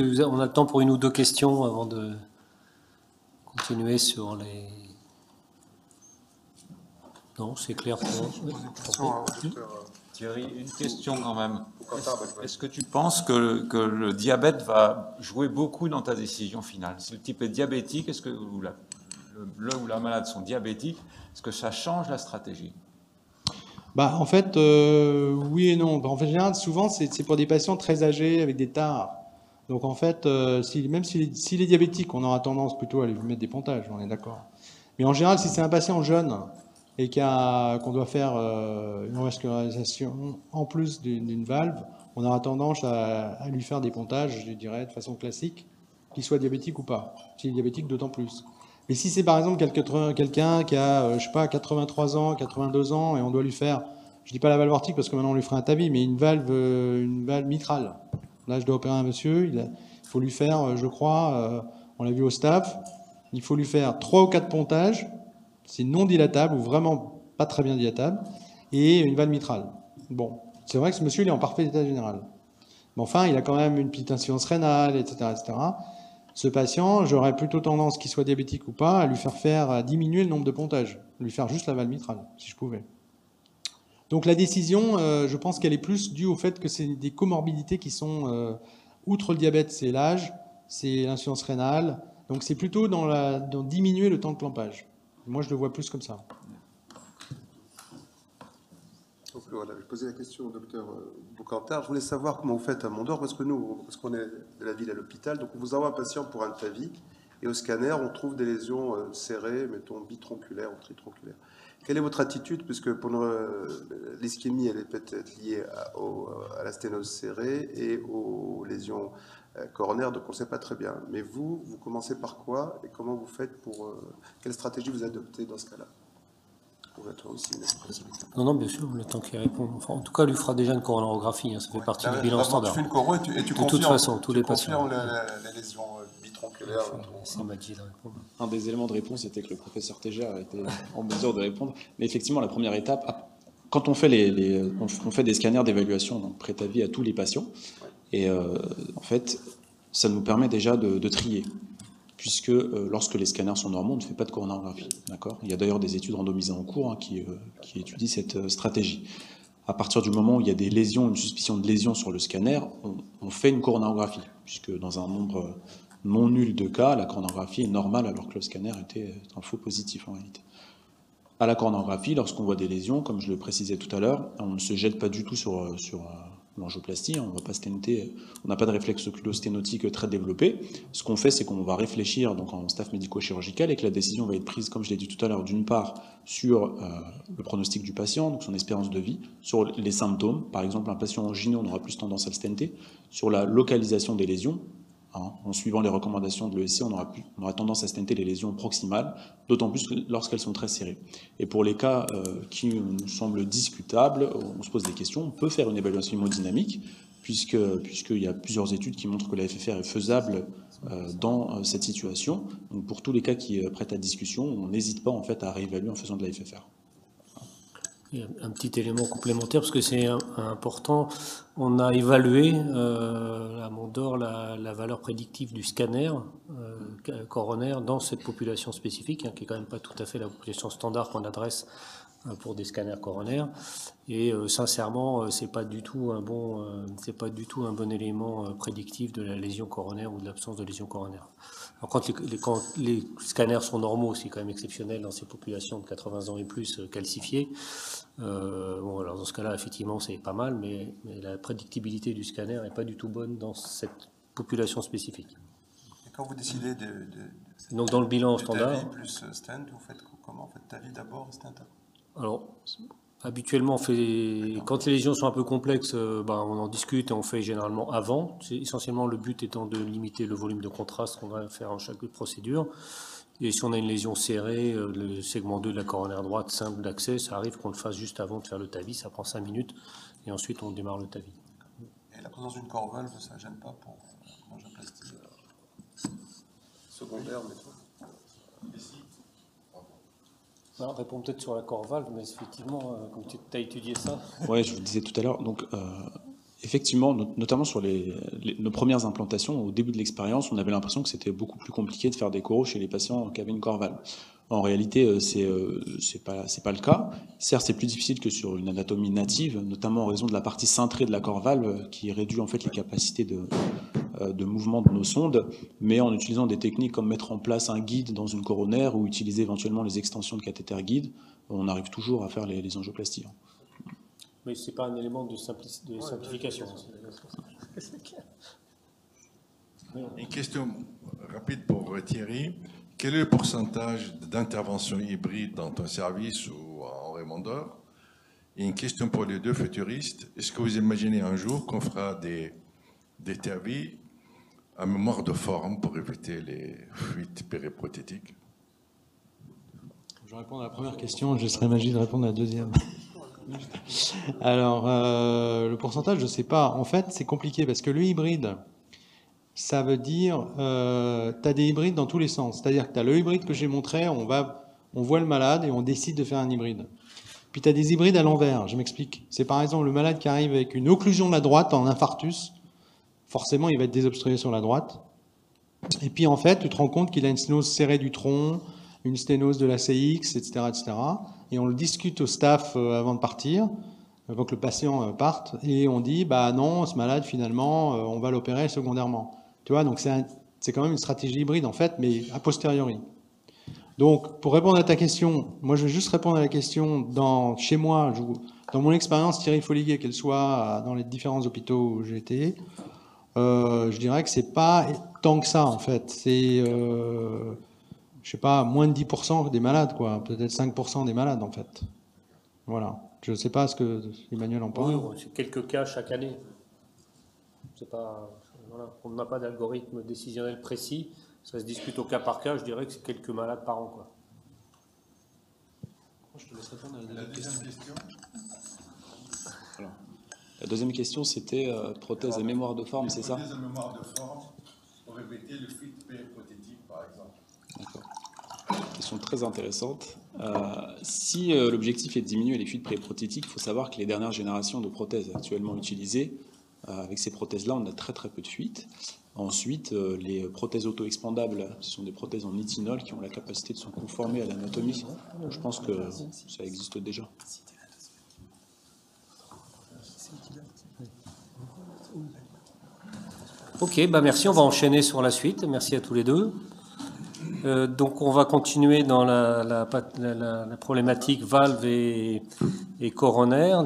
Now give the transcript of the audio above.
On a le temps pour une ou deux questions avant de continuer sur les... Non, c'est clair. Thierry, une question quand même. Est-ce que tu penses que le diabète va jouer beaucoup dans ta décision finale? Si le type est diabétique, est-ce que le ou la malade sont diabétiques, est-ce que ça change la stratégie? En fait, oui et non. En fait, en général, souvent, c'est pour des patients très âgés avec des tares. Donc en fait, même s'il est diabétique, on aura tendance plutôt à lui mettre des pontages, on est d'accord. Mais en général, si c'est un patient jeune et qu'on doit faire une revascularisation en plus d'une valve, on aura tendance à lui faire des pontages, je dirais, de façon classique, qu'il soit diabétique ou pas. S'il est diabétique, d'autant plus. Mais si c'est par exemple quelqu'un qui a, je sais pas, 83 ans, 82 ans, et on doit lui faire, je dis pas la valve aortique parce que maintenant on lui fera un TAVI, mais une valve mitrale. Là, je dois opérer un monsieur, il faut lui faire, je crois, on l'a vu au staff, il faut lui faire 3 ou 4 pontages, c'est non dilatable ou vraiment pas très bien dilatable, et une valve mitrale. Bon, c'est vrai que ce monsieur, il est en parfait état général. Mais enfin, il a quand même une petite insuffisance rénale, etc., etc. Ce patient, j'aurais plutôt tendance, qu'il soit diabétique ou pas, à lui à diminuer le nombre de pontages, lui faire juste la valve mitrale, si je pouvais. Donc la décision, je pense qu'elle est plus due au fait que c'est des comorbidités qui sont, outre le diabète, c'est l'âge, c'est l'insuffisance rénale, donc c'est plutôt dans diminuer le temps de clampage. Moi, je le vois plus comme ça. Donc, voilà, je posais la question au docteur Bocantard. Je voulais savoir comment vous faites à Mondor, parce qu'on est de la ville à l'hôpital, donc on vous envoie un patient pour un TAVI, et au scanner, on trouve des lésions serrées, mettons bitronculaires ou tritronculaires. Quelle est votre attitude, puisque pour l'ischémie, elle est peut-être liée à la sténose serrée et aux lésions coronaires, donc on ne sait pas très bien. Mais vous commencez par quoi et comment vous faites quelle stratégie vous adoptez dans ce cas-là? Non, bien sûr, le temps qu'il répond. Enfin, en tout cas, lui fera déjà une coronarographie, hein, ça fait partie du bilan standard. Tu fais une coro et tu de toute façon, tous les patients. Les lésions bitronculaires. C'est Majid à répondre. Un des éléments de réponse était que le professeur Tégère était en mesure de répondre. Mais effectivement, la première étape, quand on fait, on fait des scanners d'évaluation, donc pré-TAVI à tous les patients, et en fait, ça nous permet déjà de trier. Puisque lorsque les scanners sont normaux, on ne fait pas de coronarographie. D'accord ? Il y a d'ailleurs des études randomisées en cours qui étudient cette stratégie. À partir du moment où il y a des lésions, une suspicion de lésion sur le scanner, on fait une coronarographie, puisque dans un nombre non nul de cas, la coronarographie est normale alors que le scanner était un faux positif en réalité. À la coronarographie, lorsqu'on voit des lésions, comme je le précisais tout à l'heure, on ne se jette pas du tout sur l'angioplastie, on va pas stenter, on n'a pas de réflexe oculosténotique très développé. Ce qu'on fait, c'est qu'on va réfléchir donc en staff médico-chirurgical et que la décision va être prise, comme je l'ai dit tout à l'heure, d'une part sur le pronostic du patient, donc son espérance de vie, sur les symptômes. Par exemple, un patient angинeux, on aura plus tendance à le stenter, sur la localisation des lésions. En suivant les recommandations de l'ESC, on aura tendance à stenter les lésions proximales, d'autant plus lorsqu'elles sont très serrées. Et pour les cas qui nous semblent discutables, on se pose des questions. On peut faire une évaluation hémodynamique, puisqu'il y a plusieurs études qui montrent que la FFR est faisable dans cette situation. Donc pour tous les cas qui prêtent à discussion, on n'hésite pas en fait à réévaluer en faisant de la FFR. Un petit élément complémentaire, parce que c'est important, on a évalué à Mondor la valeur prédictive du scanner coronaire dans cette population spécifique, qui est quand même pas tout à fait la population standard qu'on adresse pour des scanners coronaires. Et sincèrement, c'est pas du tout un bon élément prédictif de la lésion coronaire ou de l'absence de lésion coronaire. Alors quand les scanners sont normaux, c'est quand même exceptionnel dans ces populations de 80 ans et plus calcifiées. Alors dans ce cas-là, effectivement, c'est pas mal, mais la prédictibilité du scanner n'est pas du tout bonne dans cette population spécifique. Et quand vous décidez donc dans le bilan standard, TAVI plus stent, vous faites comment? Vous faites TAVI d'abord et stent? Alors, habituellement, quand les lésions sont un peu complexes, on en discute et on fait généralement avant. Essentiellement, le but étant de limiter le volume de contraste qu'on va faire en chaque procédure. Et si on a une lésion serrée, le segment 2 de la coronaire droite, simple d'accès, ça arrive qu'on le fasse juste avant de faire le TAVI, ça prend 5 minutes, et ensuite on démarre le TAVI. Et la présence d'une corvalve, ça ne gêne pas pour l'angioplastie secondaire, mettons? On répond peut-être sur la corvalve, mais effectivement, comme tu as étudié ça. Oui, je vous le disais tout à l'heure, donc effectivement, notamment sur nos premières implantations, au début de l'expérience, on avait l'impression que c'était beaucoup plus compliqué de faire des coraux chez les patients qui avaient une corvalve. En réalité, c'est pas le cas. Certes, c'est plus difficile que sur une anatomie native, notamment en raison de la partie cintrée de la corvalve qui réduit en fait les capacités de mouvement de nos sondes, mais en utilisant des techniques comme mettre en place un guide dans une coronaire ou utiliser éventuellement les extensions de cathéter guide, on arrive toujours à faire les angioplasties. Mais ce n'est pas un élément de simplification. Une question rapide pour Thierry. Quel est le pourcentage d'intervention hybride dans ton service ou en Raymondeur? Et une question pour les deux futuristes. Est-ce que vous imaginez un jour qu'on fera des TAVI à mémoire de forme pour éviter les fuites périprothétiques? Je vais répondre à la première question, je serais magique de répondre à la deuxième. Alors, le pourcentage, je ne sais pas. En fait, c'est compliqué parce que le hybride, ça veut dire, tu as des hybrides dans tous les sens. C'est-à-dire que tu as le hybride que j'ai montré, on voit le malade et on décide de faire un hybride. Puis tu as des hybrides à l'envers, je m'explique. C'est par exemple le malade qui arrive avec une occlusion de la droite en infarctus. Forcément, il va être désobstrué sur la droite. Et puis en fait, tu te rends compte qu'il a une sténose serrée du tronc, une sténose de la CX, etc., etc. Et on le discute au staff avant de partir, avant que le patient parte, et on dit, bah non, ce malade, finalement, on va l'opérer secondairement. Tu vois, donc c'est quand même une stratégie hybride, en fait, mais a posteriori. Donc, pour répondre à ta question, moi, je vais juste répondre à la question chez moi, dans mon expérience Thierry Foliguet, qu'elle soit dans les différents hôpitaux où j'ai été, je dirais que c'est pas tant que ça, en fait. C'est, je sais pas, moins de 10% des malades, quoi. Peut-être 5% des malades, en fait. Voilà. Je ne sais pas ce que Emmanuel en pense. Oui, c'est quelques cas chaque année. C'est pas, voilà. On n'a pas d'algorithme décisionnel précis. Ça se discute au cas par cas. Je dirais que c'est quelques malades par an, quoi. Je te laisse répondre à La deuxième question. Alors, la deuxième question, c'était prothèse à mémoire de forme, c'est ça? Prothèse à mémoire de forme pour éviter le fuite périprothétique, par exemple. D'accord. Question très intéressante. Si l'objectif est de diminuer les fuites pré-prothétiques, il faut savoir que les dernières générations de prothèses actuellement utilisées, avec ces prothèses-là, on a très très peu de fuites. Ensuite, les prothèses auto-expandables, ce sont des prothèses en nitinol qui ont la capacité de se conformer à l'anatomie. Je pense que ça existe déjà. Ok, bah merci, on va enchaîner sur la suite. Merci à tous les deux. Donc on va continuer dans la problématique valve et coronaire.